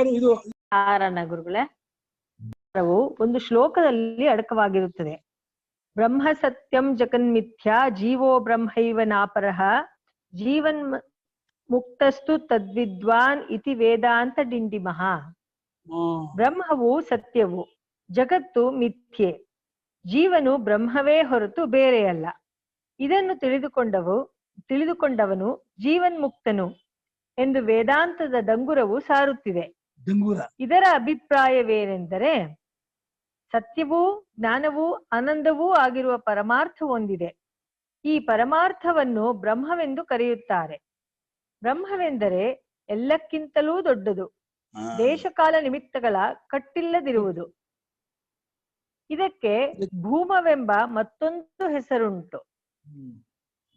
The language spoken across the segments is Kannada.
ಇದು ಕಾರಣ ಗುರುಗಳೇ ಒಂದು ಶ್ಲೋಕದಲ್ಲಿ ಅಡಕವಾಗಿರುತ್ತದೆ. ಬ್ರಹ್ಮ ಸತ್ಯಂ ಜಗನ್ಮಿಥ್ಯಾ ಜೀವೋ ಬ್ರಹ್ಮೈವ ನಾಪರಃ ಜೀವನ್ ಮುಕ್ತಸ್ತು ತದ್ವಿದ್ವಾನ್ ಇತಿ ವೇದಾಂತ ಡಿಂಡಿಮಃ. ಬ್ರಹ್ಮವು ಸತ್ಯವು, ಜಗತ್ತು ಮಿಥ್ಯೆ, ಜೀವನು ಬ್ರಹ್ಮವೇ ಹೊರತು ಬೇರೆಯಲ್ಲ. ಇದನ್ನು ತಿಳಿದುಕೊಂಡವನು ಜೀವನ್ ಮುಕ್ತನು ಎಂದು ವೇದಾಂತದ ಡಂಗುರವು ಸಾರುತ್ತಿದೆ. ಇದರ ಅಭಿಪ್ರಾಯವೇನೆಂದರೆ ಸತ್ಯವೂ ಜ್ಞಾನವೂ ಆನಂದವೂ ಆಗಿರುವ ಪರಮಾರ್ಥ ಒಂದಿದೆ. ಈ ಪರಮಾರ್ಥವನ್ನು ಬ್ರಹ್ಮವೆಂದು ಕರೆಯುತ್ತಾರೆ. ಬ್ರಹ್ಮವೆಂದರೆ ಎಲ್ಲಕ್ಕಿಂತಲೂ ದೊಡ್ಡದು, ದೇಶಕಾಲ ನಿಮಿತ್ತಗಳ ಕಟ್ಟಿಲ್ಲದಿರುವುದು. ಇದಕ್ಕೆ ಭೂಮವೆಂಬ ಮತ್ತೊಂದು ಹೆಸರುಂಟು.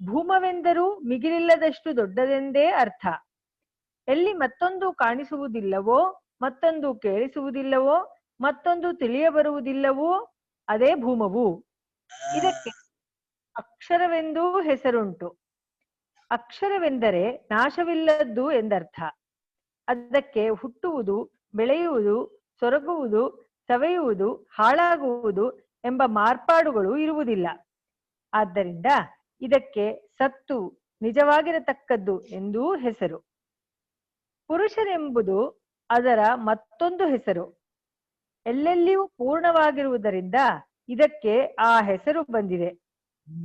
ಭೂಮವೆಂದರೂ ಮಿಗಿಲಿಲ್ಲದಷ್ಟು ದೊಡ್ಡದೆಂದೇ ಅರ್ಥ. ಎಲ್ಲಿ ಮತ್ತೊಂದು ಕಾಣಿಸುವುದಿಲ್ಲವೋ, ಮತ್ತೊಂದು ಕೇಳಿಸುವುದಿಲ್ಲವೋ, ಮತ್ತೊಂದು ತಿಳಿಯಬರುವುದಿಲ್ಲವೋ ಅದೇ ಭೂಮವು. ಇದಕ್ಕೆ ಅಕ್ಷರವೆಂದೂ ಹೆಸರುಂಟು. ಅಕ್ಷರವೆಂದರೆ ನಾಶವಿಲ್ಲದ್ದು ಎಂದರ್ಥ. ಅದಕ್ಕೆ ಹುಟ್ಟುವುದು, ಬೆಳೆಯುವುದು, ಸೊರಗುವುದು, ಸವೆಯುವುದು, ಹಾಳಾಗುವುದು ಎಂಬ ಮಾರ್ಪಾಡುಗಳು ಇರುವುದಿಲ್ಲ. ಆದ್ದರಿಂದ ಇದಕ್ಕೆ ಸತ್ತು ನಿಜವಾಗಿರತಕ್ಕದ್ದು ಎಂದೂ ಹೆಸರು. ಪುರುಷರೆಂಬುದು ಅದರ ಮತ್ತೊಂದು ಹೆಸರು. ಎಲ್ಲೆಲ್ಲಿಯೂ ಪೂರ್ಣವಾಗಿರುವುದರಿಂದ ಇದಕ್ಕೆ ಆ ಹೆಸರು ಬಂದಿದೆ.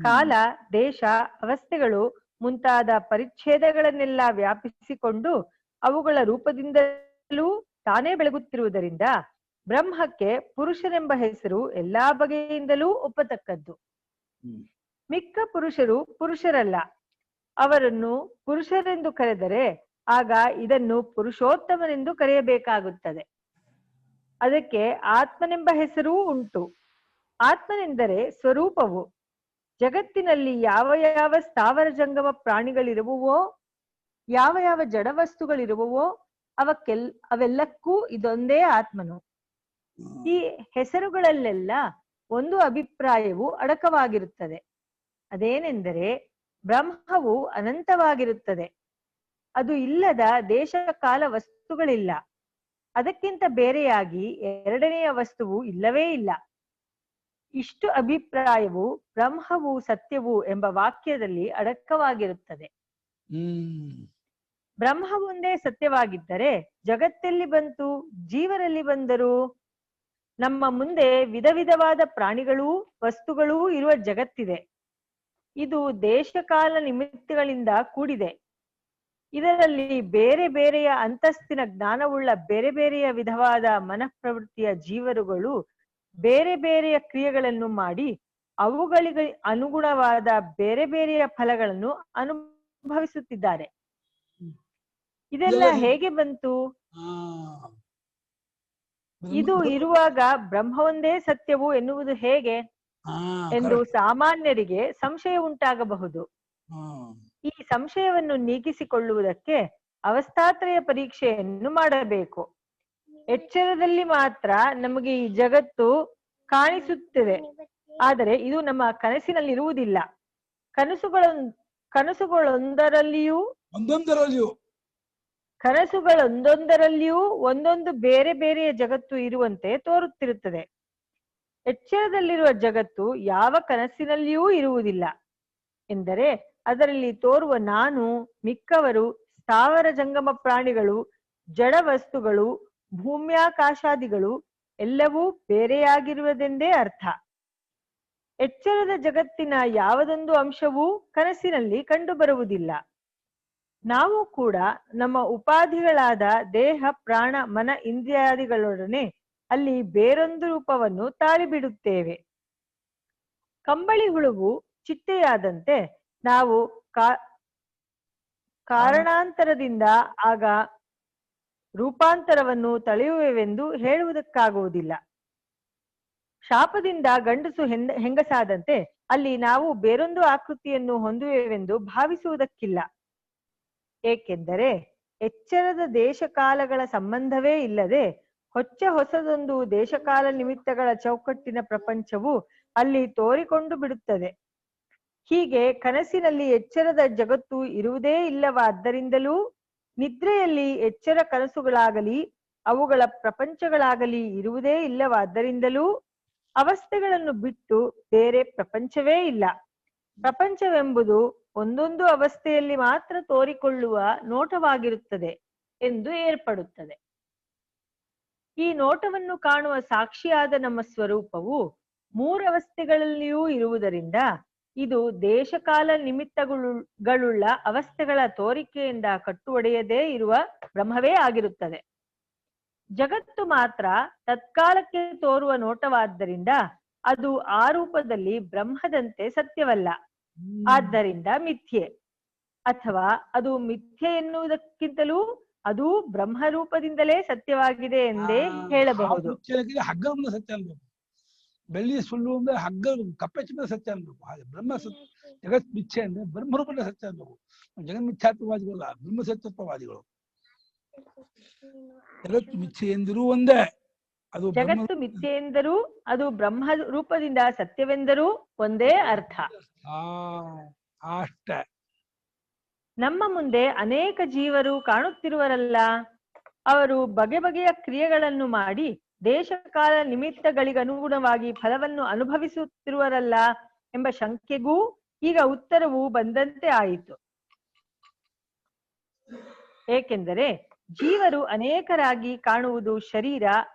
ಕಾಲ, ದೇಶ, ಅವಸ್ಥೆಗಳು ಮುಂತಾದ ಪರಿಚ್ಛೇದಗಳನ್ನೆಲ್ಲ ವ್ಯಾಪಿಸಿಕೊಂಡು ಅವುಗಳ ರೂಪದಿಂದಲೂ ತಾನೇ ಬೆಳಗುತ್ತಿರುವುದರಿಂದ ಬ್ರಹ್ಮಕ್ಕೆ ಪುರುಷರೆಂಬ ಹೆಸರು ಎಲ್ಲಾ ಬಗೆಯಿಂದಲೂ ಒಪ್ಪತಕ್ಕದ್ದು. ಮಿಕ್ಕ ಪುರುಷರು ಪುರುಷರಲ್ಲ. ಅವರನ್ನು ಪುರುಷರೆಂದು ಕರೆದರೆ ಆಗ ಇದನ್ನು ಪುರುಷೋತ್ತಮನೆಂದು ಕರೆಯಬೇಕಾಗುತ್ತದೆ. ಅದಕ್ಕೆ ಆತ್ಮನೆಂಬ ಹೆಸರೂ ಉಂಟು. ಆತ್ಮನೆಂದರೆ ಸ್ವರೂಪವು. ಜಗತ್ತಿನಲ್ಲಿ ಯಾವ ಯಾವ ಸ್ಥಾವರ ಜಂಗಮ ಪ್ರಾಣಿಗಳಿರುವವೋ, ಯಾವ ಯಾವ ಜಡವಸ್ತುಗಳಿರುವವೋ ಅವೆಲ್ಲಕ್ಕೂ ಇದೊಂದೇ ಆತ್ಮನು. ಈ ಹೆಸರುಗಳಲ್ಲೆಲ್ಲ ಒಂದು ಅಭಿಪ್ರಾಯವು ಅಡಕವಾಗಿರುತ್ತದೆ. ಅದೇನೆಂದರೆ ಬ್ರಹ್ಮವು ಅನಂತವಾಗಿರುತ್ತದೆ. ಅದು ಇಲ್ಲದ ದೇಶ ಕಾಲ ವಸ್ತುಗಳಿಲ್ಲ. ಅದಕ್ಕಿಂತ ಬೇರೆಯಾಗಿ ಎರಡನೆಯ ವಸ್ತುವು ಇಲ್ಲವೇ ಇಲ್ಲ. ಇಷ್ಟು ಅಭಿಪ್ರಾಯವು ಬ್ರಹ್ಮವು ಸತ್ಯವು ಎಂಬ ವಾಕ್ಯದಲ್ಲಿ ಅಡಕವಾಗಿರುತ್ತದೆ. ಬ್ರಹ್ಮ ಒಂದೇ ಸತ್ಯವಾಗಿದ್ದರೆ ಜಗತ್ತೆಲ್ಲಿ ಬಂತು, ಜೀವರಲ್ಲಿ ಬಂದರು? ನಮ್ಮ ಮುಂದೆ ವಿಧ ವಿಧವಾದ ಪ್ರಾಣಿಗಳೂ ವಸ್ತುಗಳೂ ಇರುವ ಜಗತ್ತಿದೆ. ಇದು ದೇಶಕಾಲ ನಿಮಿತ್ತಗಳಿಂದ ಕೂಡಿದೆ. ಇದರಲ್ಲಿ ಬೇರೆ ಬೇರೆಯ ಅಂತಸ್ತಿನ ಜ್ಞಾನವುಳ್ಳ ಬೇರೆ ಬೇರೆಯ ವಿಧವಾದ ಮನಃಪ್ರವೃತ್ತಿಯ ಜೀವರುಗಳು ಬೇರೆ ಬೇರೆಯ ಕ್ರಿಯೆಗಳನ್ನು ಮಾಡಿ ಅವುಗಳಿಗೆ ಅನುಗುಣವಾದ ಬೇರೆ ಬೇರೆಯ ಫಲಗಳನ್ನು ಅನುಭವಿಸುತ್ತಿದ್ದಾರೆ. ಇದೆಲ್ಲ ಹೇಗೆ ಬಂತು? ಇದು ಇರುವಾಗ ಬ್ರಹ್ಮವೊಂದೇ ಸತ್ಯವು ಎನ್ನುವುದು ಹೇಗೆ ಎಂದು ಸಾಮಾನ್ಯರಿಗೆ ಸಂಶಯ ಉಂಟಾಗಬಹುದು. ಈ ಸಂಶಯವನ್ನು ನೀಗಿಸಿಕೊಳ್ಳುವುದಕ್ಕೆ ಅವಸ್ಥಾತ್ರಯ ಪರೀಕ್ಷೆಯನ್ನು ಮಾಡಬೇಕು. ಎಚ್ಚರದಲ್ಲಿ ಮಾತ್ರ ನಮಗೆ ಈ ಜಗತ್ತು ಕಾಣಿಸುತ್ತದೆ, ಆದರೆ ಇದು ನಮ್ಮ ಕನಸಿನಲ್ಲಿರುವುದಿಲ್ಲ. ಕನಸುಗಳೊಂದೊಂದರಲ್ಲಿಯೂ ಒಂದೊಂದು ಬೇರೆ ಬೇರೆಯ ಜಗತ್ತು ಇರುವಂತೆ ತೋರುತ್ತಿರುತ್ತದೆ. ಎಚ್ಚರದಲ್ಲಿರುವ ಜಗತ್ತು ಯಾವ ಕನಸಿನಲ್ಲಿಯೂ ಇರುವುದಿಲ್ಲ. ಎಂದರೆ ಅದರಲ್ಲಿ ತೋರುವ ನಾನು, ಮಿಕ್ಕವರು, ಸ್ಥಾವರ ಜಂಗಮ ಪ್ರಾಣಿಗಳು, ಜಡ ವಸ್ತುಗಳು, ಭೂಮ್ಯಾಕಾಶಾದಿಗಳು ಎಲ್ಲವೂ ಬೇರೆಯಾಗಿರುವುದೆಂದೇ ಅರ್ಥ. ಎಚ್ಚರದ ಜಗತ್ತಿನ ಯಾವುದೊಂದು ಅಂಶವೂ ಕನಸಿನಲ್ಲಿ ಕಂಡುಬರುವುದಿಲ್ಲ. ನಾವು ಕೂಡ ನಮ್ಮ ಉಪಾಧಿಗಳಾದ ದೇಹ, ಪ್ರಾಣ, ಮನ, ಇಂದ್ರಿಯಾದಿಗಳೊಡನೆ ಅಲ್ಲಿ ಬೇರೊಂದು ರೂಪವನ್ನು ತಾಳಿಬಿಡುತ್ತೇವೆ. ಕಂಬಳಿ ಹುಳುವು ಚಿಟ್ಟೆಯಾದಂತೆ ನಾವು ಕಾರಣಾಂತರದಿಂದ ಆಗ ರೂಪಾಂತರವನ್ನು ತಳೆಯುವೆವೆಂದು ಹೇಳುವುದಕ್ಕಾಗುವುದಿಲ್ಲ. ಶಾಪದಿಂದ ಗಂಡಸು ಹೆಂಗಸಾದಂತೆ ಅಲ್ಲಿ ನಾವು ಬೇರೊಂದು ಆಕೃತಿಯನ್ನು ಹೊಂದುವೆವೆಂದು ಭಾವಿಸುವುದಕ್ಕಿಲ್ಲ. ಏಕೆಂದರೆ ಎಚ್ಚರದ ದೇಶಕಾಲಗಳ ಸಂಬಂಧವೇ ಇಲ್ಲದೆ ಹೊಸದೊಂದು ದೇಶಕಾಲ ನಿಮಿತ್ತಗಳ ಚೌಕಟ್ಟಿನ ಪ್ರಪಂಚವು ಅಲ್ಲಿ ತೋರಿಕೊಂಡು ಬಿಡುತ್ತದೆ. ಹೀಗೆ ಕನಸಿನಲ್ಲಿ ಎಚ್ಚರದ ಜಗತ್ತು ಇರುವುದೇ ಇಲ್ಲವಾದ್ದರಿಂದಲೂ ನಿದ್ರೆಯಲ್ಲಿ ಎಚ್ಚರ ಕನಸುಗಳಾಗಲಿ ಅವುಗಳ ಪ್ರಪಂಚಗಳಾಗಲಿ ಇರುವುದೇ ಇಲ್ಲವಾದ್ದರಿಂದಲೂ ಅವಸ್ಥೆಗಳನ್ನು ಬಿಟ್ಟು ಬೇರೆ ಪ್ರಪಂಚವೇ ಇಲ್ಲ. ಪ್ರಪಂಚವೆಂಬುದು ಒಂದೊಂದು ಅವಸ್ಥೆಯಲ್ಲಿ ಮಾತ್ರ ತೋರಿಕೊಳ್ಳುವ ನೋಟವಾಗಿರುತ್ತದೆ ಎಂದು ಏರ್ಪಡುತ್ತದೆ. ಈ ನೋಟವನ್ನು ಕಾಣುವ ಸಾಕ್ಷಿಯಾದ ನಮ್ಮ ಸ್ವರೂಪವು ಮೂರವಸ್ಥೆಗಳಲ್ಲಿಯೂ ಇರುವುದರಿಂದ ಇದು ದೇಶಕಾಲ ನಿಮಿತ್ತಗಳುಳ್ಳ ಅವಸ್ಥೆಗಳ ತೋರಿಕೆಯಿಂದ ಕಟ್ಟುಒಡೆಯದೇ ಇರುವ ಬ್ರಹ್ಮವೇ ಆಗಿರುತ್ತದೆ. ಜಗತ್ತು ಮಾತ್ರ ತತ್ಕಾಲಕ್ಕೆ ತೋರುವ ನೋಟವಾದ್ದರಿಂದ ಅದು ಆ ರೂಪದಲ್ಲಿ ಬ್ರಹ್ಮದಂತೆ ಸತ್ಯವಲ್ಲ, ಆದ್ದರಿಂದ ಮಿಥ್ಯೆ. ಅಥವಾ ಅದು ಮಿಥ್ಯೆ ಎನ್ನುವುದಕ್ಕಿಂತಲೂ ಅದು ಬ್ರಹ್ಮರೂಪದಿಂದಲೇ ಸತ್ಯವಾಗಿದೆ ಎಂದೇ ಹೇಳಬಹುದು. ಹಗ್ಗ ಸತ್ಯ ಅನ್ಬೇಕು, ಬೆಳ್ಳಿಯ ಸುಳ್ಳು ಅಂದ್ರೆ ಹಗ್ಗ ಕಪ್ಪೆ ಚಿನ್ನದ ಸತ್ಯ ಅನ್ಬೇಕು. ಹಾಗೆ ಬ್ರಹ್ಮ ಜಗತ್ ಮಿಥ್ಯೆ ಅಂದ್ರೆ ಬ್ರಹ್ಮರೂಪದ ಸತ್ಯ ಅನ್ಬೇಕು. ಜಗನ್ಮಿಥ್ಯಾತ್ವವಾದಿಗಳಲ್ಲ, ಬ್ರಹ್ಮ ಸತ್ಯತ್ವವಾದಿಗಳು. ಜಗತ್ ಮಿಥ್ಯೆ ಎಂದರೂ ಒಂದೇ, ಅದು ಜಗತ್ತು ಮಿಥ್ಯೆ ಎಂದರೂ ಅದು ಬ್ರಹ್ಮ ರೂಪದಿಂದ ಸತ್ಯವೆಂದರೂ ಒಂದೇ ಅರ್ಥ. ಅಷ್ಟೇ. ನಮ್ಮ ಮುಂದೆ ಅನೇಕ ಜೀವರು ಕಾಣುತ್ತಿರುವರಲ್ಲ, ಅವರು ಬಗೆ ಬಗೆಯ ಕ್ರಿಯೆಗಳನ್ನು ಮಾಡಿ ದೇಶಕಾಲ ನಿಮಿತ್ತಗಳಿಗನುಗುಣವಾಗಿ ಫಲವನ್ನು ಅನುಭವಿಸುತ್ತಿರುವರಲ್ಲ ಎಂಬ ಶಂಕೆಗೂ ಈಗ ಉತ್ತರವು ಬಂದಂತೆ ಆಯಿತು. ಏಕೆಂದರೆ ಜೀವರು ಅನೇಕರಾಗಿ ಕಾಣುವುದು ಶರೀರ,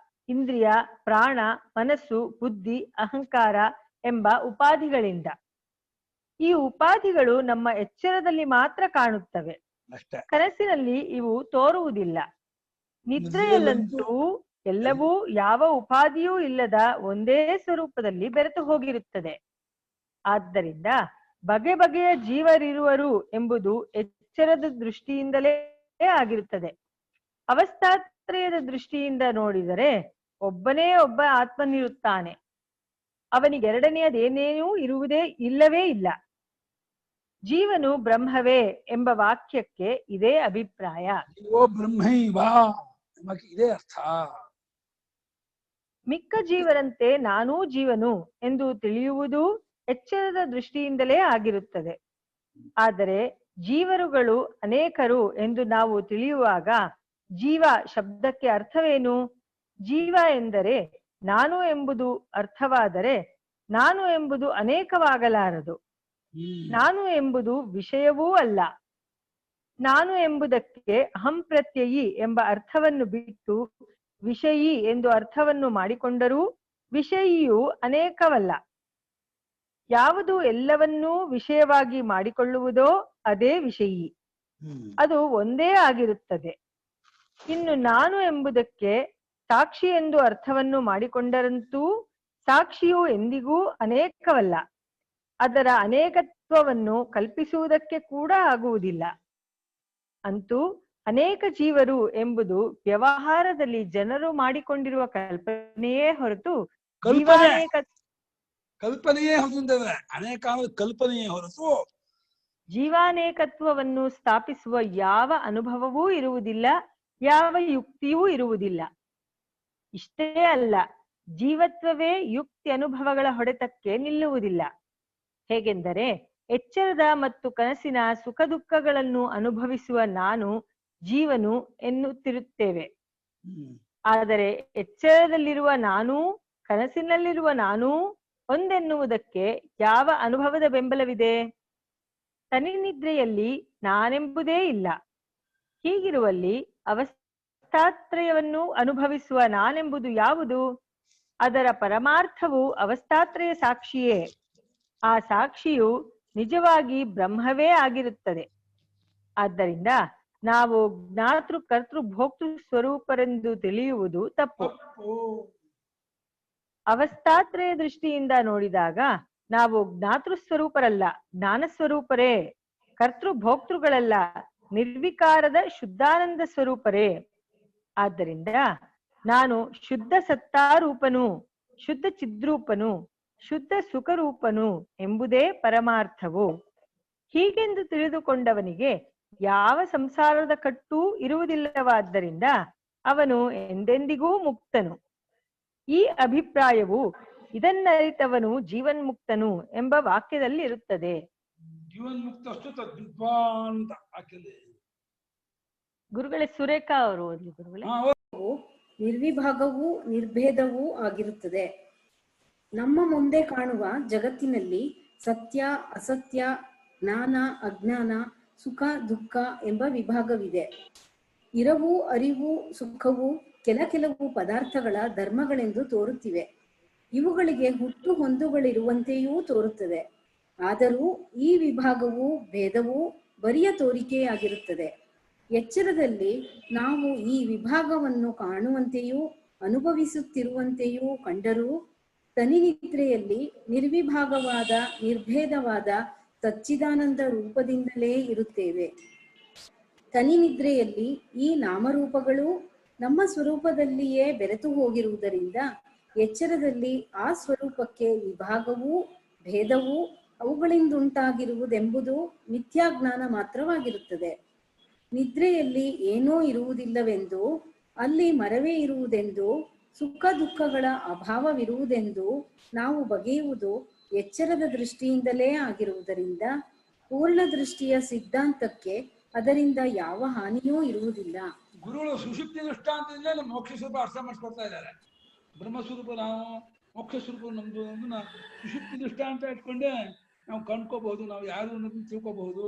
ಇಂದ್ರಿಯ, ಪ್ರಾಣ, ಮನಸ್ಸು, ಬುದ್ಧಿ, ಅಹಂಕಾರ ಎಂಬ ಉಪಾಧಿಗಳಿಂದ. ಈ ಉಪಾಧಿಗಳು ನಮ್ಮ ಎಚ್ಚರದಲ್ಲಿ ಮಾತ್ರ ಕಾಣುತ್ತವೆ, ಕನಸಿನಲ್ಲಿ ಇವು ತೋರುವುದಿಲ್ಲ. ನಿದ್ರೆಯಲ್ಲಂತೂ ಎಲ್ಲವೂ ಯಾವ ಉಪಾಧಿಯೂ ಇಲ್ಲದ ಒಂದೇ ಸ್ವರೂಪದಲ್ಲಿ ಬೆರೆತು ಹೋಗಿರುತ್ತದೆ. ಆದ್ದರಿಂದ ಬಗೆ ಬಗೆಯ ಜೀವರಿರುವರು ಎಂಬುದು ಎಚ್ಚರದ ದೃಷ್ಟಿಯಿಂದಲೇ ಆಗಿರುತ್ತದೆ. ಅವಸ್ಥಾತ್ರಯದ ದೃಷ್ಟಿಯಿಂದ ನೋಡಿದರೆ ಒಬ್ಬನೇ ಒಬ್ಬ ಆತ್ಮನಿರುತ್ತಾನೆ, ಅವನಿಗೆರಡನೆಯದೇನೇನೂ ಇಲ್ಲವೇ ಇಲ್ಲ. ಜೀವನು ಬ್ರಹ್ಮವೇ ಎಂಬ ವಾಕ್ಯಕ್ಕೆ ಇದೇ ಅಭಿಪ್ರಾಯ. ಇದೇ ಅರ್ಥ. ಮಿಕ್ಕ ಜೀವರಂತೆ ನಾನೂ ಜೀವನು ಎಂದು ತಿಳಿಯುವುದು ಎಚ್ಚರದ ದೃಷ್ಟಿಯಿಂದಲೇ ಆಗಿರುತ್ತದೆ. ಆದರೆ ಜೀವರುಗಳು ಅನೇಕರು ಎಂದು ನಾವು ತಿಳಿಯುವಾಗ ಜೀವ ಶಬ್ದಕ್ಕೆ ಅರ್ಥವೇನು? ಜೀವ ಎಂದರೆ ನಾನು ಎಂಬುದು ಅರ್ಥವಾದರೆ ನಾನು ಎಂಬುದು ಅನೇಕವಾಗಲಾರದು. ನಾನು ಎಂಬುದು ವಿಷಯವೂ ಅಲ್ಲ. ನಾನು ಎಂಬುದಕ್ಕೆ ಅಹಂ ಪ್ರತ್ಯಯಿ ಎಂಬ ಅರ್ಥವನ್ನು ಬಿಟ್ಟು ವಿಷಯಿ ಎಂದು ಅರ್ಥವನ್ನು ಮಾಡಿಕೊಂಡರೂ ವಿಷಯಿಯು ಅನೇಕವಲ್ಲ. ಯಾವುದು ಎಲ್ಲವನ್ನೂ ವಿಷಯವಾಗಿ ಮಾಡಿಕೊಳ್ಳುವುದೋ ಅದೇ ವಿಷಯಿ, ಅದು ಒಂದೇ ಆಗಿರುತ್ತದೆ. ಇನ್ನು ನಾನು ಎಂಬುದಕ್ಕೆ ಸಾಕ್ಷಿ ಎಂದು ಅರ್ಥವನ್ನು ಮಾಡಿಕೊಂಡರಂತೂ ಸಾಕ್ಷಿಯು ಎಂದಿಗೂ ಅನೇಕವಲ್ಲ. ಅದರ ಅನೇಕತ್ವವನ್ನು ಕಲ್ಪಿಸುವುದಕ್ಕೆ ಕೂಡ ಆಗುವುದಿಲ್ಲ. ಅಂತೂ ಅನೇಕ ಜೀವರು ಎಂಬುದು ವ್ಯವಹಾರದಲ್ಲಿ ಜನರು ಮಾಡಿಕೊಂಡಿರುವ ಕಲ್ಪನೆಯೇ ಹೊರತು ಜೀವಾನೇಕತ್ವವನ್ನು ಸ್ಥಾಪಿಸುವ ಯಾವ ಅನುಭವವೂ ಇರುವುದಿಲ್ಲ, ಯಾವ ಯುಕ್ತಿಯೂ ಇರುವುದಿಲ್ಲ. ಇಷ್ಟೇ ಅಲ್ಲ, ಜೀವತ್ವವೇ ಯುಕ್ತಿ ಅನುಭವಗಳ ಹೊಡೆತಕ್ಕೆ ನಿಲ್ಲುವುದಿಲ್ಲ. ಹೇಗೆಂದರೆ ಎಚ್ಚರದ ಮತ್ತು ಕನಸಿನ ಸುಖ ದುಃಖಗಳನ್ನು ಅನುಭವಿಸುವ ನಾನು ಜೀವನು ಎನ್ನುತ್ತಿರುತ್ತೇವೆ. ಆದರೆ ಎಚ್ಚರದಲ್ಲಿರುವ ನಾನೂ ಕನಸಿನಲ್ಲಿರುವ ನಾನೂ ಒಂದೆನ್ನುವುದಕ್ಕೆ ಯಾವ ಅನುಭವದ ಬೆಂಬಲವಿದೆ? ತನಿನಿದ್ರೆಯಲ್ಲಿ ನಾನೆಂಬುದೇ ಇಲ್ಲ. ಹೀಗಿರುವಲ್ಲಿ ಅವಸ್ಥಾತ್ರಯವನ್ನು ಅನುಭವಿಸುವ ನಾನೆಂಬುದು ಯಾವುದು? ಅದರ ಪರಮಾರ್ಥವು ಅವಸ್ಥಾತ್ರಯ ಸಾಕ್ಷಿಯೇ. ಆ ಸಾಕ್ಷಿಯು ನಿಜವಾಗಿ ಬ್ರಹ್ಮವೇ ಆಗಿರುತ್ತದೆ. ಆದ್ದರಿಂದ ನಾವು ಜ್ಞಾತೃ ಕರ್ತೃ ಭೋಕ್ತೃ ಸ್ವರೂಪರೆಂದು ತಿಳಿಯುವುದು ತಪ್ಪು. ಅವಸ್ಥಾತ್ರಯ ದೃಷ್ಟಿಯಿಂದ ನೋಡಿದಾಗ ನಾವು ಜ್ಞಾತೃ ಸ್ವರೂಪರಲ್ಲ, ಜ್ಞಾನ ಸ್ವರೂಪರೇ. ಕರ್ತೃ ಭೋಕ್ತೃಗಳಲ್ಲ, ನಿರ್ವಿಕಾರದ ಶುದ್ಧಾನಂದ ಸ್ವರೂಪರೇ. ಆದ್ದರಿಂದ ನಾನು ಶುದ್ಧ ಸತ್ತಾರೂಪನು, ಶುದ್ಧ ಚಿದ್ರೂಪನು, ಶುದ್ಧ ಸುಖರೂಪನು ಎಂಬುದೇ ಪರಮಾರ್ಥವು. ಹೀಗೆಂದು ತಿಳಿದುಕೊಂಡವನಿಗೆ ಯಾವ ಸಂಸಾರದ ಕಟ್ಟೂ ಇರುವುದಿಲ್ಲವಾದ್ದರಿಂದ ಅವನು ಎಂದೆಂದಿಗೂ ಮುಕ್ತನು. ಈ ಅಭಿಪ್ರಾಯವು ಇದನ್ನರಿತವನು ಜೀವನ್ಮುಕ್ತನು ಎಂಬ ವಾಕ್ಯದಲ್ಲಿ ಇರುತ್ತದೆ. ಗುರುಗಳೇ, ಸುರೇಖಾ ಅವರು ಓದ್ಲಿ ಗುರುಗಳೇ. ನಿರ್ವಿಭಾಗವೂ ನಿರ್ಭೇದವೂ ಆಗಿರುತ್ತದೆ. ನಮ್ಮ ಮುಂದೆ ಕಾಣುವ ಜಗತ್ತಿನಲ್ಲಿ ಸತ್ಯ ಅಸತ್ಯ, ಜ್ಞಾನ ಅಜ್ಞಾನ, ಸುಖ ದುಃಖ ಎಂಬ ವಿಭಾಗವಿದೆ. ಇರವು ಅರಿವು ಸುಖವು ಕೆಲವು ಪದಾರ್ಥಗಳ ಧರ್ಮಗಳೆಂದು ತೋರುತ್ತಿವೆ. ಇವುಗಳಿಗೆ ಹುಟ್ಟು ಹೊಂದುಗಳಿರುವಂತೆಯೂ ತೋರುತ್ತದೆ. ಆದರೂ ಈ ವಿಭಾಗವು ಭೇದವೂ ಬರಿಯ ತೋರಿಕೆಯಾಗಿರುತ್ತದೆ. ಎಚ್ಚರದಲ್ಲಿ ನಾವು ಈ ವಿಭಾಗವನ್ನು ಕಾಣುವಂತೆಯೂ ಅನುಭವಿಸುತ್ತಿರುವಂತೆಯೂ ಕಂಡರೂ ತನಿನಿದ್ರೆಯಲ್ಲಿ ನಿರ್ವಿಭಾಗವಾದ ನಿರ್ಭೇದವಾದ ಸಚ್ಚಿದಾನಂದ ರೂಪದಿಂದಲೇ ಇರುತ್ತೇವೆ. ತನಿನಿದ್ರೆಯಲ್ಲಿ ಈ ನಾಮರೂಪಗಳು ನಮ್ಮ ಸ್ವರೂಪದಲ್ಲಿಯೇ ಬೆರೆತು ಹೋಗಿರುವುದರಿಂದ ಎಚ್ಚರದಲ್ಲಿ ಆ ಸ್ವರೂಪಕ್ಕೆ ವಿಭಾಗವೂ ಭೇದವೂ ಅವುಗಳಿಂದುಂಟಾಗಿರುವುದೆಂಬುದು ಮಿಥ್ಯಾಜ್ಞಾನ ಮಾತ್ರವಾಗಿರುತ್ತದೆ. ನಿದ್ರೆಯಲ್ಲಿ ಏನೂ ಇರುವುದಿಲ್ಲವೆಂದು, ಅಲ್ಲಿ ಮರವೇ ಇರುವುದೆಂದು, ಸುಖ ದುಃಖಗಳ ಅಭಾವವಿರುವುದೆಂದು ನಾವು ಬಗೆಯುವುದು ಎಚ್ಚರದ ದೃಷ್ಟಿಯಿಂದಲೇ ಆಗಿರುವುದರಿಂದ ಪೂರ್ಣ ದೃಷ್ಟಿಯ ಸಿದ್ಧಾಂತಕ್ಕೆ ಅದರಿಂದ ಯಾವ ಹಾನಿಯೂ ಇರುವುದಿಲ್ಲ. ಗುರುಗಳು ಸುಷುಪ್ತಿ ದೃಷ್ಟಾಂತದಿಂದ ನಮ್ಮ ಮೋಕ್ಷ ಸ್ವರೂಪ ಅರ್ಥ ಮಾಡಿಸ್ಕೊಡ್ತಾ ಇದ್ದಾರೆ. ಬ್ರಹ್ಮಸ್ವರೂಪ ನಾವು, ಮೋಕ್ಷ ಸ್ವರೂಪ ನಮ್ದು ಅಂದ್ರೆ ಸುಷುಪ್ತಿ ದೃಷ್ಟಾಂತ ಇಟ್ಕೊಂಡೆ ನಾವು ಕಂಡ್ಕೋಬಹುದು, ನಾವು ಯಾರು ಅನ್ನೋದನ್ನ ತಿಳ್ಕೋಬಹುದು.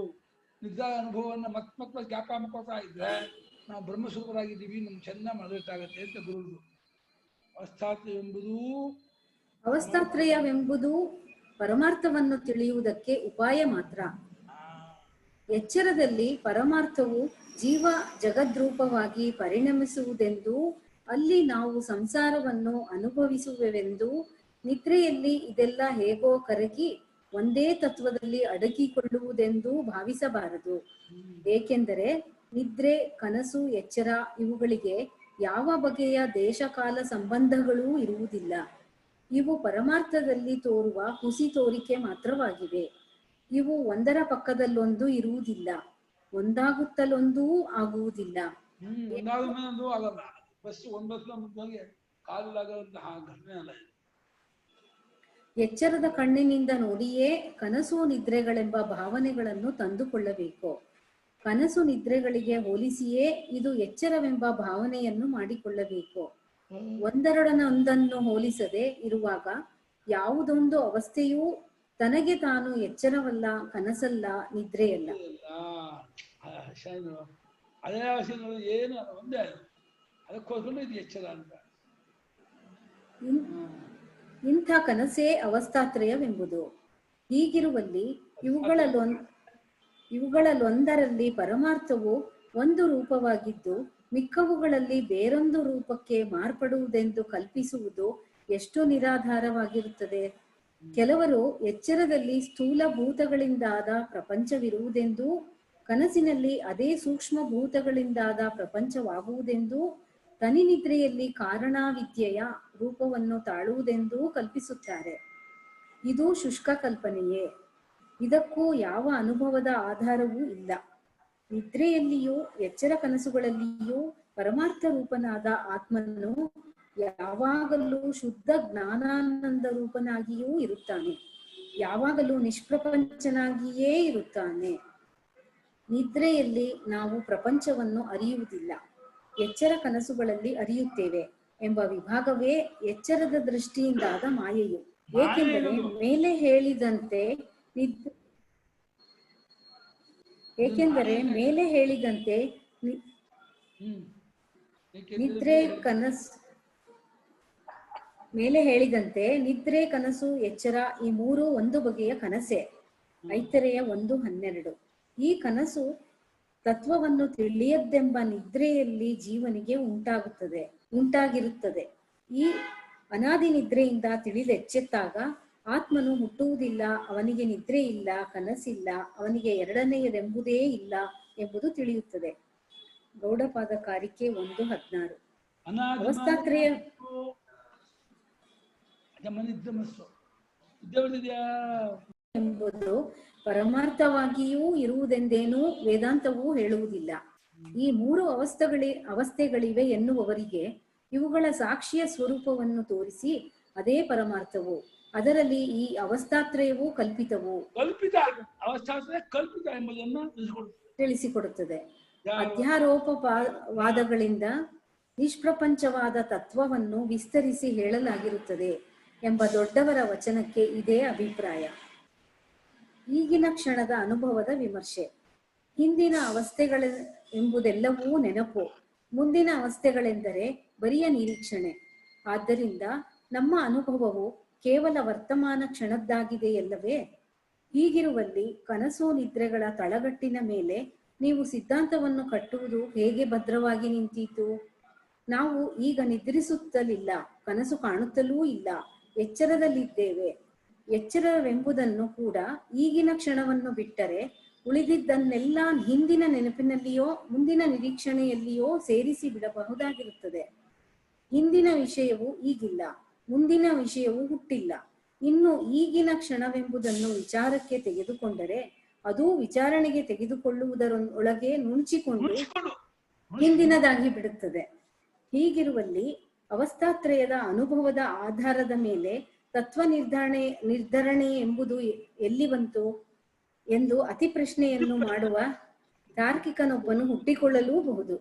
ನಿಜ ಅನುಭವವನ್ನು ಮತ್ತೆ ಜ್ಞಾಪ ಮಾಡ್ಕೋತಾ ಇದ್ರೆ ನಾವು ಬ್ರಹ್ಮಸ್ವರೂಪರಾಗಿದ್ದೀವಿ, ನಮ್ಗೆ ಚೆನ್ನಾಗಿ ಮನದಟ್ಟಾಗತ್ತೆ ಅಂತ ಗುರುಗಳು. ಅವಸ್ಥಾತ್ರಯವೆಂಬುದು ಪರಮಾರ್ಥವನ್ನು ತಿಳಿಯುವುದಕ್ಕೆ ಉಪಾಯ ಮಾತ್ರ. ಎಚ್ಚರದಲ್ಲಿ ಪರಮಾರ್ಥವು ಜೀವ ಜಗದ್ರೂಪವಾಗಿ ಪರಿಣಮಿಸುವುದೆಂದು, ಅಲ್ಲಿ ನಾವು ಸಂಸಾರವನ್ನು ಅನುಭವಿಸುವೆವೆಂದು, ನಿದ್ರೆಯಲ್ಲಿ ಇದೆಲ್ಲ ಹೇಗೋ ಕರಗಿ ಒಂದೇ ತತ್ವದಲ್ಲಿ ಅಡಗಿಕೊಳ್ಳುವುದೆಂದು ಭಾವಿಸಬಾರದು. ಏಕೆಂದರೆ ನಿದ್ರೆ, ಕನಸು, ಎಚ್ಚರ ಇವುಗಳಿಗೆ ಯಾವ ಬಗೆಯ ದೇಶಕಾಲ ಸಂಬಂಧಗಳೂ ಇರುವುದಿಲ್ಲ. ಇವು ಪರಮಾರ್ಥದಲ್ಲಿ ತೋರುವ ಹುಸಿ ತೋರಿಕೆ ಮಾತ್ರವಾಗಿವೆ. ಇವು ಒಂದರ ಪಕ್ಕದಲ್ಲೊಂದು ಇರುವುದಿಲ್ಲ, ಒಂದಾಗುತ್ತಲೊಂದೂ ಆಗುವುದಿಲ್ಲ. ಎಚ್ಚರದ ಕಣ್ಣಿನಿಂದ ನೋಡಿಯೇ ಕನಸು ನಿದ್ರೆಗಳೆಂಬ ಭಾವನೆಗಳನ್ನು ತಂದುಕೊಳ್ಳಬೇಕು. ಕನಸು ನಿದ್ರೆಗಳಿಗೆ ಹೋಲಿಸಿಯೇ ಇದು ಎಚ್ಚರವೆಂಬ ಭಾವನೆಯನ್ನು ಮಾಡಿಕೊಳ್ಳಬೇಕು. ಒಂದರೊಡನೊಂದನ್ನು ಹೋಲಿಸದೆ ಇರುವಾಗ ಯಾವುದೊಂದು ಅವಸ್ಥೆಯೂ ತನಗೆ ತಾನು ಎಚ್ಚರವಲ್ಲ, ಕನಸಲ್ಲ, ನಿದ್ರೆಯಲ್ಲ. ಏನು ಒಂದೇ, ಅದಕ್ಕೋಸ್ಕರ ಇದು ಎಚ್ಚರ ಅಂತ. ಇಂಥ ಕನಸೇ ಅವಸ್ಥಾತ್ರಯವೆಂಬುದು. ಹೀಗಿರುವಲ್ಲಿ ಇವುಗಳಲ್ಲೊಂದರಲ್ಲಿ ಪರಮಾರ್ಥವು ಒಂದು ರೂಪವಾಗಿದ್ದು ಮಿಕ್ಕವುಗಳಲ್ಲಿ ಬೇರೊಂದು ರೂಪಕ್ಕೆ ಮಾರ್ಪಡುವುದೆಂದು ಕಲ್ಪಿಸುವುದು ಎಷ್ಟು ನಿರಾಧಾರವಾಗಿರುತ್ತದೆ. ಕೆಲವರು ಎಚ್ಚರದಲ್ಲಿ ಸ್ಥೂಲ ಭೂತಗಳಿಂದಾದ ಪ್ರಪಂಚವಿರುವುದೆಂದೂ, ಕನಸಿನಲ್ಲಿ ಅದೇ ಸೂಕ್ಷ್ಮ ಭೂತಗಳಿಂದಾದ ಪ್ರಪಂಚವಾಗುವುದೆಂದೂ, ತನಿನಿದ್ರೆಯಲ್ಲಿ ಕಾರಣಾವಿದ್ಯೆಯ ರೂಪವನ್ನು ತಾಳುವುದೆಂದೂ ಕಲ್ಪಿಸುತ್ತಾರೆ. ಇದು ಶುಷ್ಕ ಕಲ್ಪನೆಯೇ. ಇದಕ್ಕೂ ಯಾವ ಅನುಭವದ ಆಧಾರವೂ ಇಲ್ಲ. ನಿದ್ರೆಯಲ್ಲಿಯೂ ಎಚ್ಚರ ಕನಸುಗಳಲ್ಲಿಯೂ ಪರಮಾರ್ಥ ರೂಪನಾದ ಆತ್ಮನು ಯಾವಾಗಲೂ ಶುದ್ಧ ಜ್ಞಾನಾನಂದ ರೂಪನಾಗಿಯೂ ಇರುತ್ತಾನೆ, ಯಾವಾಗಲೂ ನಿಷ್ಪ್ರಪಂಚನಾಗಿಯೇ ಇರುತ್ತಾನೆ. ನಿದ್ರೆಯಲ್ಲಿ ನಾವು ಪ್ರಪಂಚವನ್ನು ಅರಿಯುವುದಿಲ್ಲ, ಎಚ್ಚರ ಕನಸುಗಳಲ್ಲಿ ಅರಿಯುತ್ತೇವೆ ಎಂಬ ವಿಭಾಗವೇ ಎಚ್ಚರದ ದೃಷ್ಟಿಯಿಂದಾದ ಮಾಯೆಯು. ಏಕೆಂದರೆ ಮೇಲೆ ಹೇಳಿದಂತೆ ನಿದ್ರೆ, ಕನಸು, ಎಚ್ಚರ ಈ ಮೂರು ಒಂದು ಬಗೆಯ ಕನಸೆ. ಐತರೆಯ 1:12. ಈ ಕನಸು ತತ್ವವನ್ನು ತಿಳಿಯದ್ದೆಂಬ ನಿದ್ರೆಯಲ್ಲಿ ಜೀವನಿಗೆ ಉಂಟಾಗಿರುತ್ತದೆ. ಈ ಅನಾದಿ ನಿದ್ರೆಯಿಂದ ತಿಳಿದೆಚ್ಚೆತ್ತಾಗ ಆತ್ಮನು ಹುಟ್ಟುವುದಿಲ್ಲ, ಅವನಿಗೆ ನಿದ್ರೆ ಇಲ್ಲ, ಕನಸಿಲ್ಲ, ಅವನಿಗೆ ಎರಡನೆಯದೆಂಬುದೇ ಇಲ್ಲ ಎಂಬುದು ತಿಳಿಯುತ್ತದೆ. ಗೌಡಪಾದ ಕಾರಿಕೆ 1:16. ಅವಸ್ಥಾತ್ರಯ ಎಂಬುದು ಪರಮಾರ್ಥವಾಗಿಯೂ ಇರುವುದೆಂದೇನೂ ವೇದಾಂತವೂ ಹೇಳುವುದಿಲ್ಲ. ಈ ಮೂರು ಅವಸ್ಥೆಗಳಿವೆ ಎನ್ನುವವರಿಗೆ ಇವುಗಳ ಸಾಕ್ಷಿಯ ಸ್ವರೂಪವನ್ನು ತೋರಿಸಿ ಅದೇ ಪರಮಾರ್ಥವು, ಅದರಲ್ಲಿ ಈ ಅವಸ್ಥಾತ್ರಯವೂ ಕಲ್ಪಿತವು ಎಂಬುದನ್ನು ತಿಳಿಸಿಕೊಡುತ್ತದೆ. ಅಧ್ಯಾರೋಪವಾದಗಳಿಂದ ನಿಷ್ಪ್ರಪಂಚವಾದ ತತ್ವವನ್ನು ವಿಸ್ತರಿಸಿ ಹೇಳಲಾಗಿರುತ್ತದೆ ಎಂಬ ದೊಡ್ಡವರ ವಚನಕ್ಕೆ ಇದೇ ಅಭಿಪ್ರಾಯ. ಈಗಿನ ಕ್ಷಣದ ಅನುಭವದ ವಿಮರ್ಶೆ. ಹಿಂದಿನ ಅವಸ್ಥೆಗಳ ಎಂಬುದೆಲ್ಲವೂ ನೆನಪು, ಮುಂದಿನ ಅವಸ್ಥೆಗಳೆಂದರೆ ಬರಿಯ ನಿರೀಕ್ಷಣೆ. ಆದ್ದರಿಂದ ನಮ್ಮ ಅನುಭವವು ಕೇವಲ ವರ್ತಮಾನ ಕ್ಷಣದ್ದಾಗಿದೆಯಲ್ಲವೇ? ಹೀಗಿರುವಲ್ಲಿ ಕನಸು ನಿದ್ರೆಗಳ ತಳಗಟ್ಟಿನ ಮೇಲೆ ನೀವು ಸಿದ್ಧಾಂತವನ್ನು ಕಟ್ಟುವುದು ಹೇಗೆ ಭದ್ರವಾಗಿ ನಿಂತೀತು? ನಾವು ಈಗ ನಿದ್ರಿಸುತ್ತಲಿಲ್ಲ, ಕನಸು ಕಾಣುತ್ತಲೂ ಇಲ್ಲ, ಎಚ್ಚರದಲ್ಲಿದ್ದೇವೆ. ಎಚ್ಚರವೆಂಬುದನ್ನು ಕೂಡ ಈಗಿನ ಕ್ಷಣವನ್ನು ಬಿಟ್ಟರೆ ಉಳಿದಿದ್ದನ್ನೆಲ್ಲ ಹಿಂದಿನ ನೆನಪಿನಲ್ಲಿಯೋ ಮುಂದಿನ ನಿರೀಕ್ಷಣೆಯಲ್ಲಿಯೋ ಸೇರಿಸಿ ಬಿಡಬಹುದಾಗಿರುತ್ತದೆ. ಹಿಂದಿನ ವಿಷಯವು ಈಗಿಲ್ಲ, ಮುಂದಿನ ವಿಷಯವು ಹುಟ್ಟಿಲ್ಲ. ಇನ್ನು ಈಗಿನ ಕ್ಷಣವೆಂಬುದನ್ನು ವಿಚಾರಕ್ಕೆ ತೆಗೆದುಕೊಂಡರೆ ಅದು ವಿಚಾರಣೆಗೆ ತೆಗೆದುಕೊಳ್ಳುವುದರೊಳಗೆ ನುಣುಚಿಕೊಂಡು ಹಿಂದಿನದಾಗಿ ಬಿಡುತ್ತದೆ. ಹೀಗಿರುವಲ್ಲಿ ಅವಸ್ಥಾತ್ರಯದ ಅನುಭವದ ಆಧಾರದ ಮೇಲೆ ತತ್ವ ನಿರ್ಧರಣೆ ಎಂಬುದು ಎಲ್ಲಿ ಬಂತು ಎಂದು ಅತಿ ಪ್ರಶ್ನೆಯನ್ನು ಮಾಡುವ ತಾರ್ಕಿಕನೊಬ್ಬನು ಹುಟ್ಟಿಕೊಳ್ಳಲೂಬಹುದು.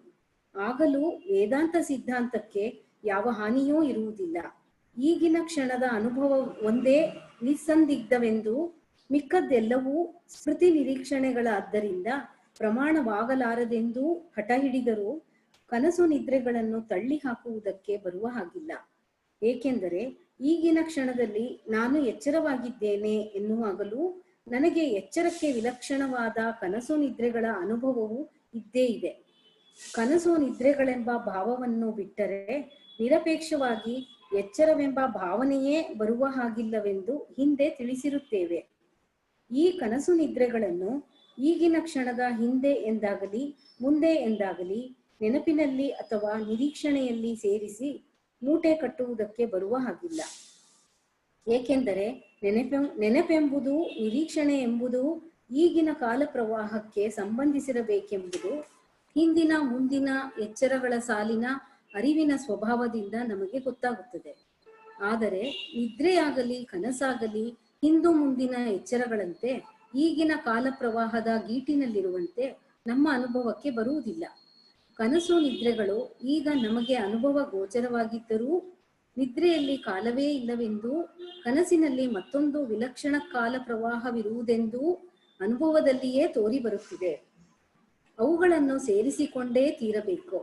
ಆಗಲೂ ವೇದಾಂತ ಸಿದ್ಧಾಂತಕ್ಕೆ ಯಾವ ಹಾನಿಯೂ ಇರುವುದಿಲ್ಲ. ಈಗಿನ ಕ್ಷಣದ ಅನುಭವ ಒಂದೇ ನಿಸ್ಸಂದಿಗ್ಧವೆಂದು ಮಿಕ್ಕದ್ದೆಲ್ಲವೂ ಸ್ಮೃತಿ ನಿರೀಕ್ಷಣೆಗಳಾದ್ದರಿಂದ ಪ್ರಮಾಣವಾಗಲಾರದೆಂದೂ ಹಠ ಹಿಡಿದರೂ ಕನಸು ನಿದ್ರೆಗಳನ್ನು ತಳ್ಳಿ ಹಾಕುವುದಕ್ಕೆ ಬರುವ ಹಾಗಿಲ್ಲ. ಏಕೆಂದರೆ ಈಗಿನ ಕ್ಷಣದಲ್ಲಿ ನಾನು ಎಚ್ಚರವಾಗಿದ್ದೇನೆ ಎನ್ನುವಾಗಲೂ ನನಗೆ ಎಚ್ಚರಕ್ಕೆ ವಿಲಕ್ಷಣವಾದ ಕನಸು ನಿದ್ರೆಗಳ ಅನುಭವವು ಇದ್ದೇ ಇದೆ. ಕನಸು ನಿದ್ರೆಗಳೆಂಬ ಭಾವವನ್ನು ಬಿಟ್ಟರೆ ನಿರಪೇಕ್ಷವಾಗಿ ಎಚ್ಚರವೆಂಬ ಭಾವನೆಯೇ ಬರುವ ಹಾಗಿಲ್ಲವೆಂದು ಹಿಂದೆ ತಿಳಿಸಿರುತ್ತೇವೆ. ಈ ಕನಸು ನಿದ್ರೆಗಳನ್ನು ಈಗಿನ ಕ್ಷಣದ ಹಿಂದೆ ಎಂದಾಗಲಿ ಮುಂದೆ ಎಂದಾಗಲಿ ನೆನಪಿನಲ್ಲಿ ಅಥವಾ ನಿರೀಕ್ಷಣೆಯಲ್ಲಿ ಸೇರಿಸಿ ಮೂಟೆ ಕಟ್ಟುವುದಕ್ಕೆ ಬರುವ ಹಾಗಿಲ್ಲ. ಏಕೆಂದರೆ ನೆನಪೆಂಬುದು ನಿರೀಕ್ಷಣೆ ಎಂಬುದು ಈಗಿನ ಕಾಲ ಪ್ರವಾಹಕ್ಕೆ ಸಂಬಂಧಿಸಿರಬೇಕೆಂಬುದು ಹಿಂದಿನ ಮುಂದಿನ ಎಚ್ಚರಗಳ ಸಾಲಿನ ಅರಿವಿನ ಸ್ವಭಾವದಿಂದ ನಮಗೆ ಗೊತ್ತಾಗುತ್ತದೆ. ಆದರೆ ನಿದ್ರೆಯಾಗಲಿ ಕನಸಾಗಲಿ ಹಿಂದು ಮುಂದಿನ ಎಚ್ಚರಗಳಂತೆ ಈಗಿನ ಕಾಲ ಪ್ರವಾಹದ ಗೀಟಿನಲ್ಲಿರುವಂತೆ ನಮ್ಮ ಅನುಭವಕ್ಕೆ ಬರುವುದಿಲ್ಲ. ಕನಸು ನಿದ್ರೆಗಳು ಈಗ ನಮಗೆ ಅನುಭವ ಗೋಚರವಾಗಿದ್ದರೂ ನಿದ್ರೆಯಲ್ಲಿ ಕಾಲವೇ ಇಲ್ಲವೆಂದೂ ಕನಸಿನಲ್ಲಿ ಮತ್ತೊಂದು ವಿಲಕ್ಷಣ ಕಾಲ ಪ್ರವಾಹವಿರುವುದೆಂದೂ ಅನುಭವದಲ್ಲಿಯೇ ತೋರಿ ಬರುತ್ತಿದೆ. ಅವುಗಳನ್ನು ಸೇರಿಸಿಕೊಂಡೇ ತೀರಬೇಕು.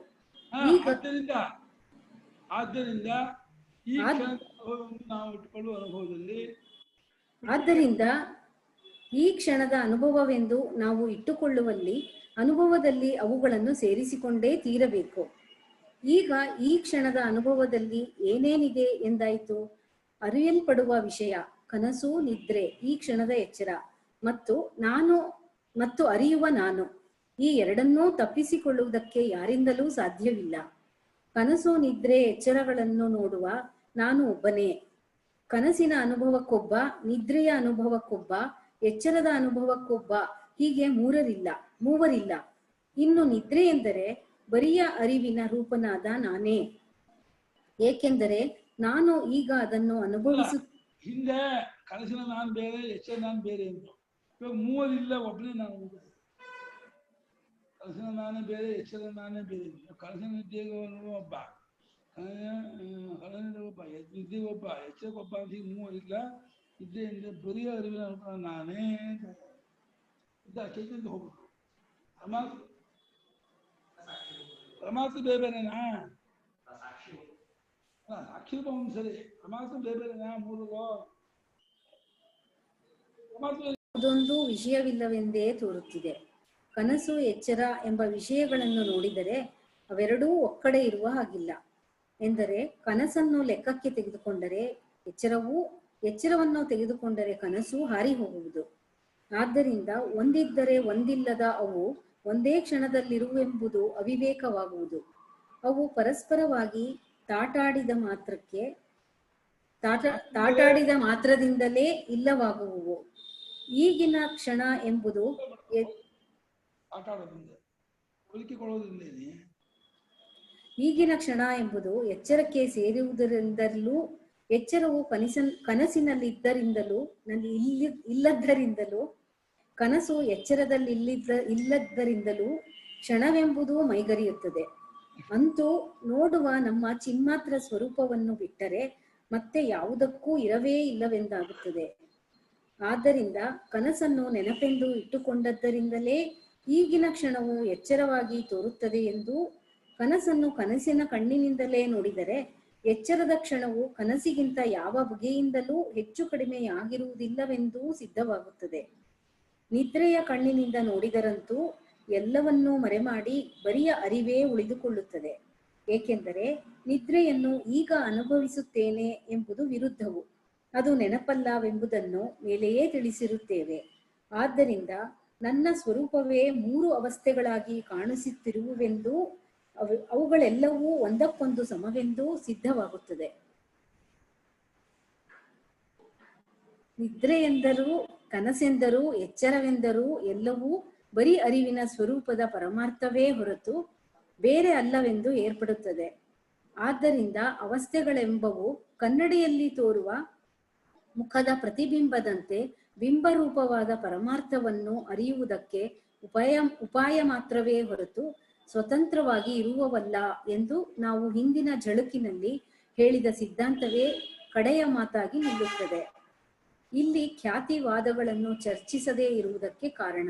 ಆದ್ದರಿಂದ ಈ ಕ್ಷಣದ ಅನುಭವವೆಂದು ನಾವು ಇಟ್ಟುಕೊಳ್ಳುವಲ್ಲಿ ಅನುಭವದಲ್ಲಿ ಅವುಗಳನ್ನು ಸೇರಿಸಿಕೊಂಡೇ ತೀರಬೇಕು. ಈಗ ಈ ಕ್ಷಣದ ಅನುಭವದಲ್ಲಿ ಏನೇನಿದೆ ಎಂದಾಯಿತು? ಅರಿಯಲ್ಪಡುವ ವಿಷಯ ಕನಸು ನಿದ್ರೆ, ಈ ಕ್ಷಣದ ಎಚ್ಚರ ಮತ್ತು ನಾನು ಮತ್ತು ಅರಿಯುವ ನಾನು, ಈ ಎರಡನ್ನೂ ತಪ್ಪಿಸಿಕೊಳ್ಳುವುದಕ್ಕೆ ಯಾರಿಂದಲೂ ಸಾಧ್ಯವಿಲ್ಲ. ಕನಸು ನಿದ್ರೆ ಎಚ್ಚರಗಳನ್ನು ನೋಡುವ ನಾನು ಒಬ್ಬನೇ. ಕನಸಿನ ಅನುಭವಕ್ಕೊಬ್ಬ, ನಿದ್ರೆಯ ಅನುಭವಕ್ಕೊಬ್ಬ, ಎಚ್ಚರದ ಅನುಭವಕ್ಕೊಬ್ಬ, ಹೀಗೆ ಮೂವರಿಲ್ಲ. ಇನ್ನು ನಿದ್ರೆ ಎಂದರೆ ಬರಿಯ ಅರಿವಿನ ರೂಪನಾದ ನಾನೇ. ಏಕೆಂದರೆ ನಾನು ಈಗ ಅದನ್ನು ಹಿಂದೆ ಕನಸಿನ ನಾನು ಬೇರೆ, ಎಚ್ಚರ ನಾನು ಬೇರೆ ಅಂತ. ಇವಾಗ ಮೂವರಿಲ್ಲ, ಒಬ್ಬನೇ ನಾನು. ಕನಸಿನ ನಾನೇ ಬೇರೆ, ಎಚ್ಚರ ನಾನೇ ಬೇರೆ. ಕನಸಿನ ನಿದ್ದೆಗೆ ಒಬ್ಬ, ಒಬ್ಬ, ನಿದ್ದೆಗೊಬ್ಬ, ಎಚ್ಚರಕ್ಕೊಬ್ಬ ಅಂತ ಈಗ ಮೂವರಿಲ್ಲ. ನಿದ್ದೆಯಿಂದ ಬರಿಯ ಅರಿವಿನ ರೂಪ ನಾನೇ ಚೈತನ್ಯ ಹೋಗ್ಬೇಕು. ಪರಮಾತ್ಮ ಬೇರೆನಾ? ಸಾಕ್ಷಿ ರೂಪ ಒಂದು ಸರಿ, ಪರಮಾತ್ಮ ಬೇರೆನಾ? ಮೂರು ಅದೊಂದು ವಿಷಯವಿಲ್ಲವೆಂದೇ ತೋರುತ್ತಿದೆ. ಕನಸು ಎಚ್ಚರ ಎಂಬ ವಿಷಯಗಳನ್ನು ನೋಡಿದರೆ ಅವೆರಡೂ ಒಕ್ಕಡೆ ಇರುವ ಹಾಗಿಲ್ಲ. ಎಂದರೆ ಕನಸನ್ನು ಲೆಕ್ಕಕ್ಕೆ ತೆಗೆದುಕೊಂಡರೆ ಎಚ್ಚರವನ್ನು ತೆಗೆದುಕೊಂಡರೆ ಕನಸು ಹಾರಿ ಹೋಗುವುದು. ಆದ್ದರಿಂದ ಒಂದಿದ್ದರೆ ಒಂದಿಲ್ಲದ ಅವು ಒಂದೇ ಕ್ಷಣದಲ್ಲಿರುವೆಂಬುದು ಅವಿವೇಕವಾಗುವುದು. ಅವು ಪರಸ್ಪರವಾಗಿ ತಾಟಾಡಿದ ಮಾತ್ರದಿಂದಲೇ ಇಲ್ಲವಾಗುವುವು. ಈಗಿನ ಕ್ಷಣ ಎಂಬುದು ಎಚ್ಚರಕ್ಕೆ ಸೇರುವುದರಿಂದಲೂ ಎಚ್ಚರವು ಕನಸಿನಲ್ಲಿದ್ದರಿಂದಲೂ ಇಲ್ಲದ್ದರಿಂದಲೂ ಕನಸು ಎಚ್ಚರದಲ್ಲಿ ಇಲ್ಲದ್ದರಿಂದಲೂ ಕ್ಷಣವೆಂಬುದು ಮೈಗರಿಯುತ್ತದೆ. ಅಂತೂ ನೋಡುವ ನಮ್ಮ ಚಿನ್ಮಾತ್ರ ಸ್ವರೂಪವನ್ನು ಬಿಟ್ಟರೆ ಮತ್ತೆ ಯಾವುದಕ್ಕೂ ಇರವೇ ಇಲ್ಲವೆಂದಾಗುತ್ತದೆ. ಆದ್ದರಿಂದ ಕನಸನ್ನು ನೆನಪೆಂದು ಇಟ್ಟುಕೊಂಡದ್ದರಿಂದಲೇ ಈಗಿನ ಕ್ಷಣವು ಎಚ್ಚರವಾಗಿ ತೋರುತ್ತದೆ ಎಂದು, ಕನಸನ್ನು ಕನಸಿನ ಕಣ್ಣಿನಿಂದಲೇ ನೋಡಿದರೆ ಎಚ್ಚರದ ಕ್ಷಣವು ಕನಸಿಗಿಂತ ಯಾವ ಬಗೆಯಿಂದಲೂ ಹೆಚ್ಚು ಕಡಿಮೆಯಾಗಿರುವುದಿಲ್ಲವೆಂದೂ ಸಿದ್ಧವಾಗುತ್ತದೆ. ನಿದ್ರೆಯ ಕಣ್ಣಿನಿಂದ ನೋಡಿದರಂತೂ ಎಲ್ಲವನ್ನೂ ಮರೆಮಾಡಿ ಬರಿಯ ಅರಿವೇ ಉಳಿದುಕೊಳ್ಳುತ್ತದೆ. ಏಕೆಂದರೆ ನಿದ್ರೆಯನ್ನು ಈಗ ಅನುಭವಿಸುತ್ತೇನೆ ಎಂಬುದು ವಿರುದ್ಧವು, ಅದು ನೆನಪಲ್ಲವೆಂಬುದನ್ನು ಮೇಲೆಯೇ ತಿಳಿಸಿರುತ್ತೇವೆ. ಆದ್ದರಿಂದ ನನ್ನ ಸ್ವರೂಪವೇ 3 ಅವಸ್ಥೆಗಳಾಗಿ ಕಾಣಿಸುತ್ತಿರುವುವೆಂದೂ ಅವುಗಳೆಲ್ಲವೂ ಒಂದಕ್ಕೊಂದು ಸಮವೆಂದೂ ಸಿದ್ಧವಾಗುತ್ತದೆ. ನಿದ್ರೆ ಎಂದರೂ ಕನಸೆಂದರೂ ಎಚ್ಚರವೆಂದರೂ ಎಲ್ಲವೂ ಬರೀ ಅರಿವಿನ ಸ್ವರೂಪದ ಪರಮಾರ್ಥವೇ ಹೊರತು ಬೇರೆ ಅಲ್ಲವೆಂದು ಏರ್ಪಡುತ್ತದೆ. ಆದ್ದರಿಂದ ಅವಸ್ಥೆಗಳೆಂಬವು ಕನ್ನಡಿಯಲ್ಲಿ ತೋರುವ ಮುಖದ ಪ್ರತಿಬಿಂಬದಂತೆ ಬಿಂಬರೂಪವಾದ ಪರಮಾರ್ಥವನ್ನು ಅರಿಯುವುದಕ್ಕೆ ಉಪಾಯ ಮಾತ್ರವೇ ಹೊರತು ಸ್ವತಂತ್ರವಾಗಿ ಇರುವವಲ್ಲ ಎಂದು ನಾವು ಹಿಂದಿನ ಝಳುಕಿನಲ್ಲಿ ಹೇಳಿದ ಸಿದ್ಧಾಂತವೇ ಕಡೆಯ ಮಾತಾಗಿ ನಿಲ್ಲುತ್ತದೆ. ಇಲ್ಲಿ ಖ್ಯಾತಿವಾದಗಳನ್ನು ಚರ್ಚಿಸದೇ ಇರುವುದಕ್ಕೆ ಕಾರಣ,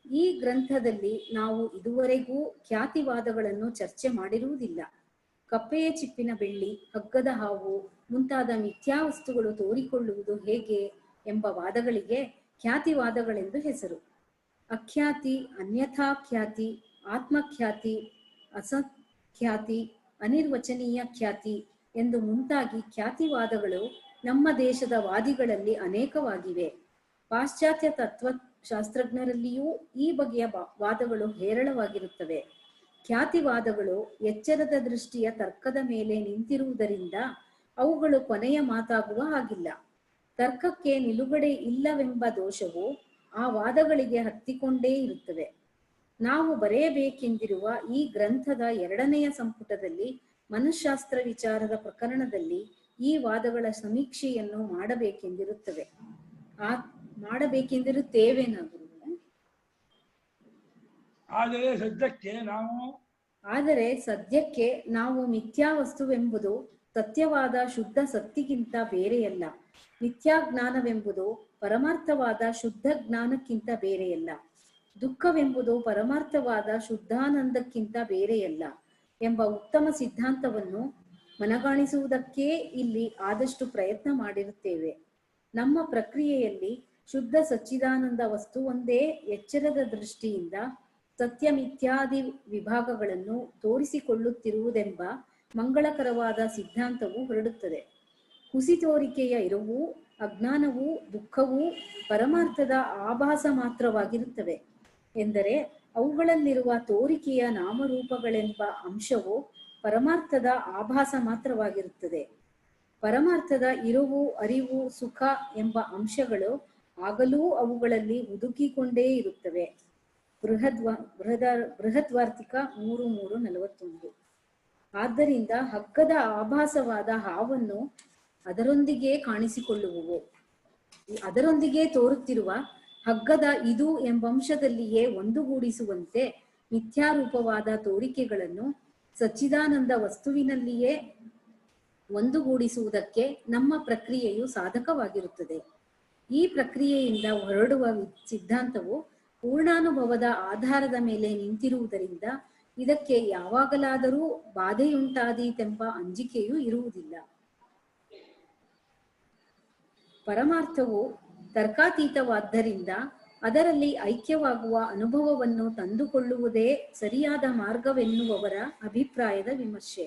ಈ ಗ್ರಂಥದಲ್ಲಿ ನಾವು ಇದುವರೆಗೂ ಖ್ಯಾತಿವಾದಗಳನ್ನು ಚರ್ಚೆ ಮಾಡಿರುವುದಿಲ್ಲ. ಕಪ್ಪೆಯ ಚಿಪ್ಪಿನ ಬೆಳ್ಳಿ, ಹಗ್ಗದ ಹಾವು ಮುಂತಾದ ಮಿಥ್ಯಾವಸ್ತುಗಳು ತೋರಿಕೊಳ್ಳುವುದು ಹೇಗೆ ಎಂಬ ವಾದಗಳಿಗೆ ಖ್ಯಾತಿವಾದಗಳೆಂದು ಹೆಸರು. ಅಖ್ಯಾತಿ, ಅನ್ಯಥಾಖ್ಯಾತಿ, ಆತ್ಮಖ್ಯಾತಿ, ಅಸಖ್ಯಾತಿ, ಅನಿರ್ವಚನೀಯ ಖ್ಯಾತಿ ಎಂದು ಮುಂತಾಗಿ ಖ್ಯಾತಿವಾದಗಳು ನಮ್ಮ ದೇಶದ ವಾದಿಗಳಲ್ಲಿ ಅನೇಕವಾಗಿವೆ. ಪಾಶ್ಚಾತ್ಯ ತತ್ವಶಾಸ್ತ್ರಜ್ಞರಲ್ಲಿಯೂ ಈ ಬಗೆಯ ವಾದಗಳು ಹೇರಳವಾಗಿರುತ್ತವೆ. ಖ್ಯಾತಿವಾದಗಳು ಎಚ್ಚರದ ದೃಷ್ಟಿಯ ತರ್ಕದ ಮೇಲೆ ನಿಂತಿರುವುದರಿಂದ ಅವುಗಳು ಕೊನೆಯ ಮಾತಾಗುವ ಹಾಗಿಲ್ಲ. ತರ್ಕಕ್ಕೆ ನಿಲುಗಡೆ ಇಲ್ಲವೆಂಬ ದೋಷವು ಆ ವಾದಗಳಿಗೆ ಹತ್ತಿಕೊಂಡೇ ಇರುತ್ತವೆ. ನಾವು ಬರೆಯಬೇಕೆಂದಿರುವ ಈ ಗ್ರಂಥದ 2ನೆಯ ಸಂಪುಟದಲ್ಲಿ ಮನಃಶಾಸ್ತ್ರ ವಿಚಾರದ ಪ್ರಕರಣದಲ್ಲಿ ಈ ವಾದಗಳ ಸಮೀಕ್ಷೆಯನ್ನು ಮಾಡಬೇಕೆಂದಿರುತ್ತೇವೆ ನಾವು. ಆದರೆ ಸದ್ಯಕ್ಕೆ ನಾವು ಮಿಥ್ಯಾವಸ್ತುವೆಂಬುದು ಸತ್ಯವಾದ ಶುದ್ಧ ಸತ್ತಿಗಿಂತ ಬೇರೆಯಲ್ಲ, ಮಿಥ್ಯಾಜ್ಞಾನವೆಂಬುದು ಪರಮಾರ್ಥವಾದ ಶುದ್ಧ ಜ್ಞಾನಕ್ಕಿಂತ ಬೇರೆಯಲ್ಲ, ದುಃಖವೆಂಬುದು ಪರಮಾರ್ಥವಾದ ಶುದ್ಧಾನಂದಕ್ಕಿಂತ ಬೇರೆಯಲ್ಲ ಎಂಬ ಉತ್ತಮ ಸಿದ್ಧಾಂತವನ್ನು ಮನಗಾಣಿಸುವುದಕ್ಕೇ ಇಲ್ಲಿ ಆದಷ್ಟು ಪ್ರಯತ್ನ ಮಾಡಿರುತ್ತೇವೆ. ನಮ್ಮ ಪ್ರಕ್ರಿಯೆಯಲ್ಲಿ ಶುದ್ಧ ಸಚ್ಚಿದಾನಂದ ವಸ್ತುವೊಂದೇ ಎಚ್ಚರದ ದೃಷ್ಟಿಯಿಂದ ಸತ್ಯ ಮಿಥ್ಯಾದಿ ವಿಭಾಗಗಳನ್ನು ತೋರಿಸಿಕೊಳ್ಳುತ್ತಿರುವುದೆಂಬ ಮಂಗಳಕರವಾದ ಸಿದ್ಧಾಂತವು ಹೊರಡುತ್ತದೆ. ಹುಸಿ ತೋರಿಕೆಯ ಇರುವು, ಅಜ್ಞಾನವೂ ದುಃಖವೂ ಪರಮಾರ್ಥದ ಆಭಾಸ ಮಾತ್ರವಾಗಿರುತ್ತವೆ. ಎಂದರೆ ಅವುಗಳಲ್ಲಿರುವ ತೋರಿಕೆಯ ನಾಮರೂಪಗಳೆಂಬ ಅಂಶವು ಪರಮಾರ್ಥದ ಆಭಾಸ ಮಾತ್ರವಾಗಿರುತ್ತದೆ. ಪರಮಾರ್ಥದ ಇರುವು, ಅರಿವು, ಸುಖ ಎಂಬ ಅಂಶಗಳು ಆಗಲೂ ಅವುಗಳಲ್ಲಿ ಹುದುಕಿಕೊಂಡೇ ಇರುತ್ತವೆ. ಬೃಹದ್ವಾರ್ತಿಕ 3:3-41. ಆದ್ದರಿಂದ ಹಗ್ಗದ ಆಭಾಸವಾದ ಹಾವನ್ನು ಅದರೊಂದಿಗೆ ಕಾಣಿಸಿಕೊಳ್ಳುವವು. ಅದರೊಂದಿಗೆ ತೋರುತ್ತಿರುವ ಹಗ್ಗದ ಇದು ಎಂಬಂಶದಲ್ಲಿಯೇ ಒಂದುಗೂಡಿಸುವಂತೆ ಮಿಥ್ಯಾರೂಪವಾದ ತೋರಿಕೆಗಳನ್ನು ಸಚ್ಚಿದಾನಂದ ವಸ್ತುವಿನಲ್ಲಿಯೇ ಒಂದುಗೂಡಿಸುವುದಕ್ಕೆ ನಮ್ಮ ಪ್ರಕ್ರಿಯೆಯು ಸಾಧಕವಾಗಿರುತ್ತದೆ. ಈ ಪ್ರಕ್ರಿಯೆಯಿಂದ ಹೊರಡುವ ಸಿದ್ಧಾಂತವು ಪೂರ್ಣಾನುಭವದ ಆಧಾರದ ಮೇಲೆ ನಿಂತಿರುವುದರಿಂದ ಇದಕ್ಕೆ ಯಾವಾಗಲಾದರೂ ಬಾಧೆಯುಂಟಾದೀತೆಂಬ ಅಂಜಿಕೆಯೂ ಇರುವುದಿಲ್ಲ. ಪರಮಾರ್ಥವು ತರ್ಕಾತೀತವಾದ್ದರಿಂದ ಅದರಲ್ಲಿ ಐಕ್ಯವಾಗುವ ಅನುಭವವನ್ನು ತಂದುಕೊಳ್ಳುವುದೇ ಸರಿಯಾದ ಮಾರ್ಗವೆನ್ನುವವರ ಅಭಿಪ್ರಾಯದ ವಿಮರ್ಶೆ.